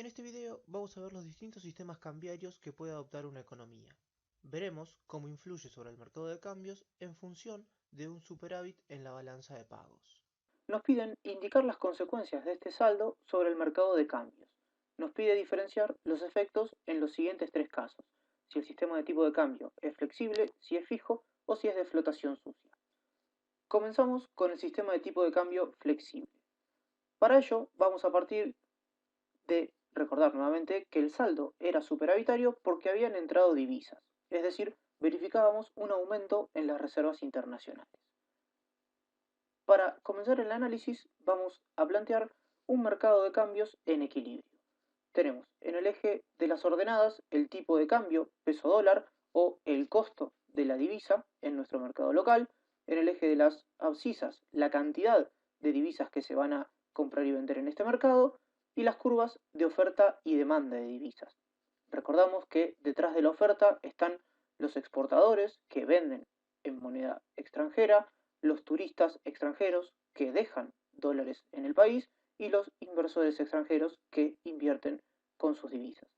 En este video vamos a ver los distintos sistemas cambiarios que puede adoptar una economía. Veremos cómo influye sobre el mercado de cambios en función de un superávit en la balanza de pagos. Nos piden indicar las consecuencias de este saldo sobre el mercado de cambios. Nos pide diferenciar los efectos en los siguientes tres casos: si el sistema de tipo de cambio es flexible, si es fijo o si es de flotación sucia. Comenzamos con el sistema de tipo de cambio flexible. Para ello vamos a partir de recordar nuevamente que el saldo era superavitario porque habían entrado divisas, es decir, verificábamos un aumento en las reservas internacionales. Para comenzar el análisis vamos a plantear un mercado de cambios en equilibrio. Tenemos en el eje de las ordenadas el tipo de cambio peso dólar o el costo de la divisa en nuestro mercado local. En el eje de las abscisas la cantidad de divisas que se van a comprar y vender en este mercado, y las curvas de oferta y demanda de divisas. Recordamos que detrás de la oferta están los exportadores que venden en moneda extranjera, los turistas extranjeros que dejan dólares en el país y los inversores extranjeros que invierten con sus divisas.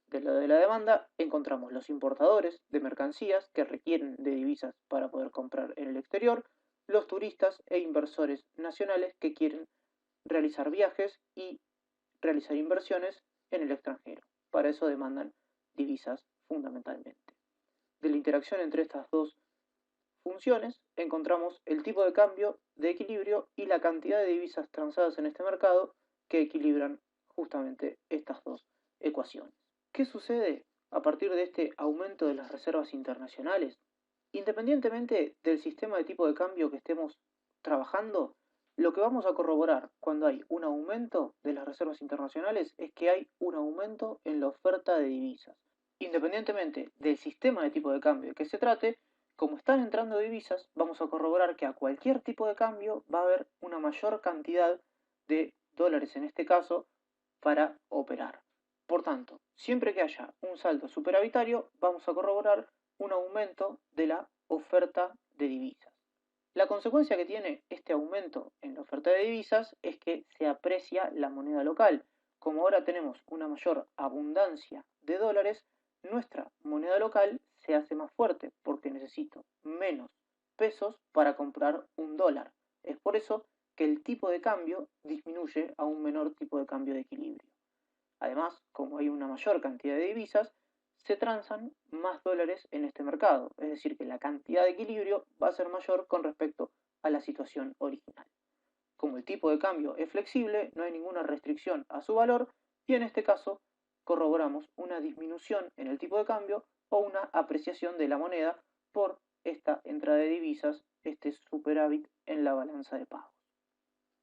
Del lado de la demanda encontramos los importadores de mercancías que requieren de divisas para poder comprar en el exterior, los turistas e inversores nacionales que quieren realizar viajes y realizar inversiones en el extranjero. Para eso demandan divisas fundamentalmente. De la interacción entre estas dos funciones encontramos el tipo de cambio de equilibrio y la cantidad de divisas transadas en este mercado que equilibran justamente estas dos ecuaciones. ¿Qué sucede a partir de este aumento de las reservas internacionales? Independientemente del sistema de tipo de cambio que estemos trabajando, lo que vamos a corroborar cuando hay un aumento de las reservas internacionales es que hay un aumento en la oferta de divisas. Independientemente del sistema de tipo de cambio que se trate, como están entrando divisas, vamos a corroborar que a cualquier tipo de cambio va a haber una mayor cantidad de dólares en este caso para operar. Por tanto, siempre que haya un saldo superavitario, vamos a corroborar un aumento de la oferta de divisas. La consecuencia que tiene este aumento en la oferta de divisas es que se aprecia la moneda local. Como ahora tenemos una mayor abundancia de dólares, nuestra moneda local se hace más fuerte porque necesito menos pesos para comprar un dólar. Es por eso que el tipo de cambio disminuye a un menor tipo de cambio de equilibrio. Además, como hay una mayor cantidad de divisas, se transan más dólares en este mercado, es decir, que la cantidad de equilibrio va a ser mayor con respecto a la situación original. Como el tipo de cambio es flexible, no hay ninguna restricción a su valor y en este caso corroboramos una disminución en el tipo de cambio o una apreciación de la moneda por esta entrada de divisas, este superávit en la balanza de pagos.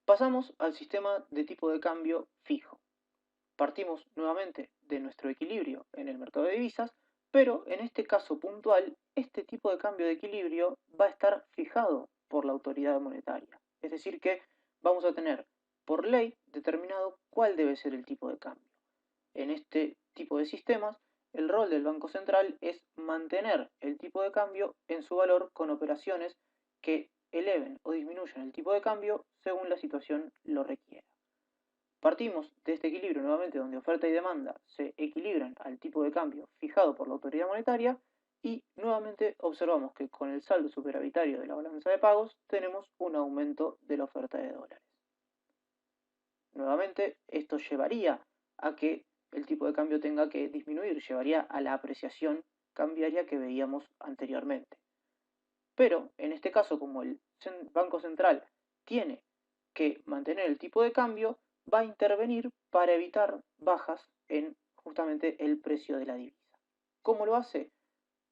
Pasamos al sistema de tipo de cambio fijo. Partimos nuevamente de nuestro equilibrio en el mercado de divisas, pero en este caso puntual, este tipo de cambio de equilibrio va a estar fijado por la autoridad monetaria. Es decir, que vamos a tener por ley determinado cuál debe ser el tipo de cambio. En este tipo de sistemas, el rol del Banco Central es mantener el tipo de cambio en su valor con operaciones que eleven o disminuyan el tipo de cambio según la situación lo requiera. Partimos de este equilibrio nuevamente donde oferta y demanda se equilibran al tipo de cambio fijado por la autoridad monetaria y nuevamente observamos que con el saldo superavitario de la balanza de pagos tenemos un aumento de la oferta de dólares. Nuevamente esto llevaría a que el tipo de cambio tenga que disminuir, llevaría a la apreciación cambiaria que veíamos anteriormente. Pero en este caso, como el Banco Central tiene que mantener el tipo de cambio, va a intervenir para evitar bajas en justamente el precio de la divisa. ¿Cómo lo hace?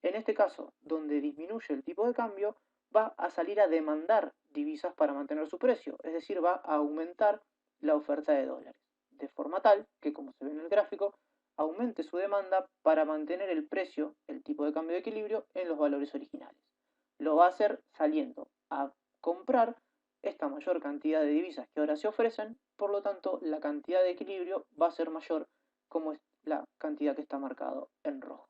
En este caso, donde disminuye el tipo de cambio, va a salir a demandar divisas para mantener su precio, es decir, va a aumentar la oferta de dólares, de forma tal que, como se ve en el gráfico, aumente su demanda para mantener el precio, el tipo de cambio de equilibrio, en los valores originales. Lo va a hacer saliendo a comprar esta mayor cantidad de divisas que ahora se ofrecen, por lo tanto la cantidad de equilibrio va a ser mayor como es la cantidad que está marcado en rojo.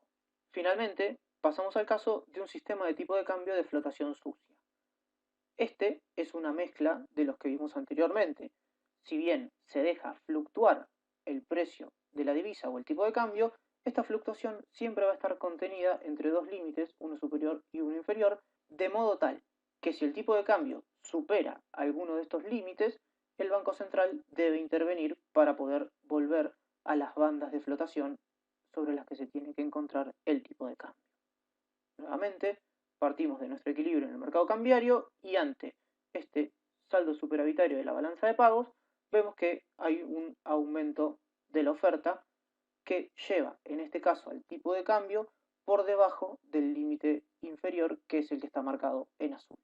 Finalmente, pasamos al caso de un sistema de tipo de cambio de flotación sucia. Este es una mezcla de los que vimos anteriormente. Si bien se deja fluctuar el precio de la divisa o el tipo de cambio, esta fluctuación siempre va a estar contenida entre dos límites, uno superior y uno inferior, de modo tal que si el tipo de cambio supera alguno de estos límites, el Banco Central debe intervenir para poder volver a las bandas de flotación sobre las que se tiene que encontrar el tipo de cambio. Nuevamente, partimos de nuestro equilibrio en el mercado cambiario y ante este saldo superavitario de la balanza de pagos, vemos que hay un aumento de la oferta que lleva, en este caso, al tipo de cambio por debajo del límite inferior, que es el que está marcado en azul.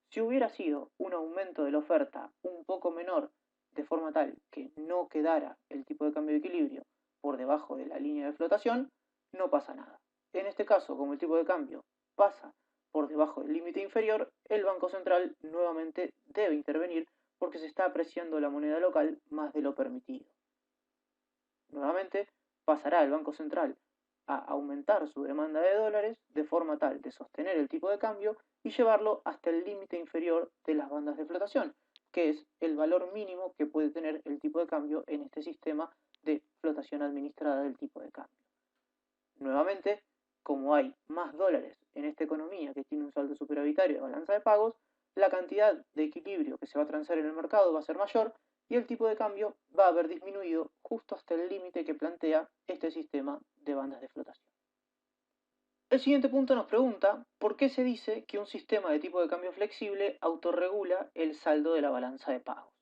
Si hubiera sido un aumento de la oferta un poco menor, de forma tal que no quedara el tipo de cambio de equilibrio por debajo de la línea de flotación, no pasa nada. En este caso, como el tipo de cambio pasa por debajo del límite inferior, el Banco Central nuevamente debe intervenir porque se está apreciando la moneda local más de lo permitido. Nuevamente, pasará el Banco Central a aumentar su demanda de dólares de forma tal de sostener el tipo de cambio y llevarlo hasta el límite inferior de las bandas de flotación, que es el valor mínimo que puede tener el tipo de cambio en este sistema de flotación administrada del tipo de cambio. Nuevamente, como hay más dólares en esta economía que tiene un saldo superavitario de balanza de pagos, la cantidad de equilibrio que se va a transar en el mercado va a ser mayor y el tipo de cambio va a haber disminuido justo hasta el límite que plantea este sistema de bandas de flotación. El siguiente punto nos pregunta por qué se dice que un sistema de tipo de cambio flexible autorregula el saldo de la balanza de pagos.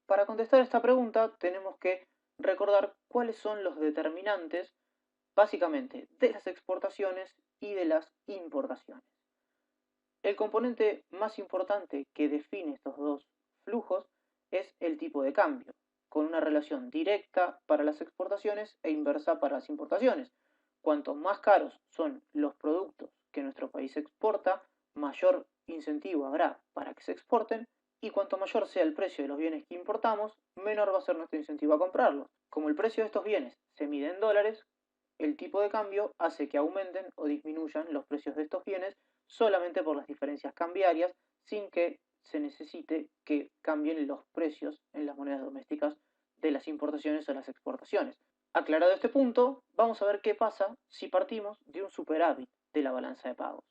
Para contestar esta pregunta tenemos que recordar cuáles son los determinantes básicamente de las exportaciones y de las importaciones. El componente más importante que define estos dos flujos es el tipo de cambio, con una relación directa para las exportaciones e inversa para las importaciones. Cuanto más caros son los productos que nuestro país exporta, mayor incentivo habrá para que se exporten, y cuanto mayor sea el precio de los bienes que importamos, menor va a ser nuestro incentivo a comprarlos. Como el precio de estos bienes se mide en dólares, el tipo de cambio hace que aumenten o disminuyan los precios de estos bienes solamente por las diferencias cambiarias, sin que se necesite que cambien los precios en las monedas domésticas de las importaciones o las exportaciones. Aclarado este punto, vamos a ver qué pasa si partimos de un superávit de la balanza de pagos.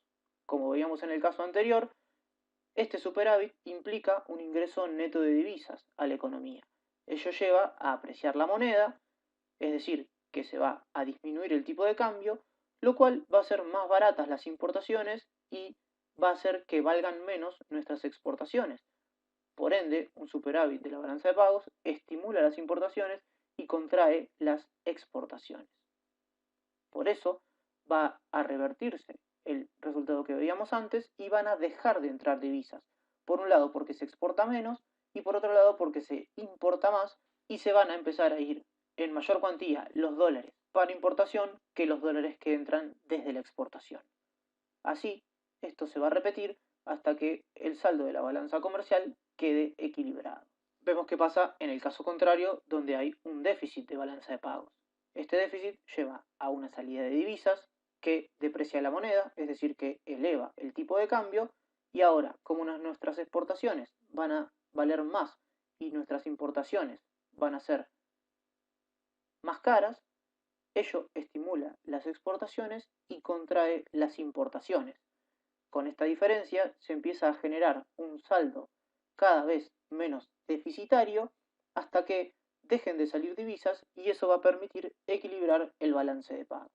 Como veíamos en el caso anterior, este superávit implica un ingreso neto de divisas a la economía. Ello lleva a apreciar la moneda, es decir, que se va a disminuir el tipo de cambio, lo cual va a hacer más baratas las importaciones y va a hacer que valgan menos nuestras exportaciones. Por ende, un superávit de la balanza de pagos estimula las importaciones y contrae las exportaciones. Por eso va a revertirse el resultado que veíamos antes y van a dejar de entrar divisas. Por un lado porque se exporta menos y por otro lado porque se importa más y se van a empezar a ir en mayor cuantía los dólares para importación que los dólares que entran desde la exportación. Así, esto se va a repetir hasta que el saldo de la balanza comercial quede equilibrado. Vemos qué pasa en el caso contrario, donde hay un déficit de balanza de pagos. Este déficit lleva a una salida de divisas que deprecia la moneda, es decir, que eleva el tipo de cambio, y ahora, como nuestras exportaciones van a valer más y nuestras importaciones van a ser más caras, ello estimula las exportaciones y contrae las importaciones. Con esta diferencia se empieza a generar un saldo cada vez menos deficitario hasta que dejen de salir divisas y eso va a permitir equilibrar el balance de pago.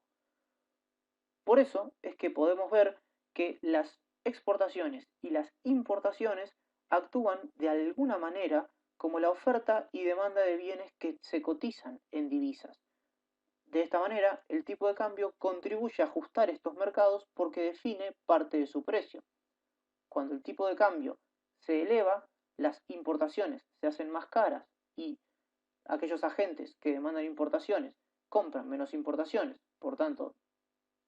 Por eso es que podemos ver que las exportaciones y las importaciones actúan de alguna manera como la oferta y demanda de bienes que se cotizan en divisas. De esta manera, el tipo de cambio contribuye a ajustar estos mercados porque define parte de su precio. Cuando el tipo de cambio se eleva, las importaciones se hacen más caras y aquellos agentes que demandan importaciones compran menos importaciones, por tanto,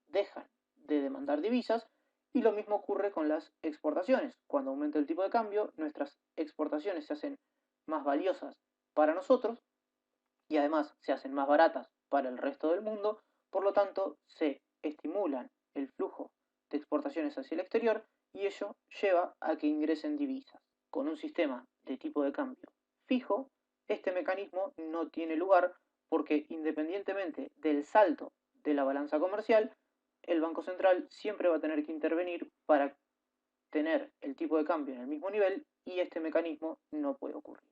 dejan de demandar divisas, y lo mismo ocurre con las exportaciones. Cuando aumenta el tipo de cambio, nuestras exportaciones se hacen más valiosas para nosotros y además se hacen más baratas para el resto del mundo, por lo tanto se estimulan el flujo de exportaciones hacia el exterior y ello lleva a que ingresen divisas. Con un sistema de tipo de cambio fijo, este mecanismo no tiene lugar porque independientemente del salto de la balanza comercial, el Banco Central siempre va a tener que intervenir para tener el tipo de cambio en el mismo nivel y este mecanismo no puede ocurrir.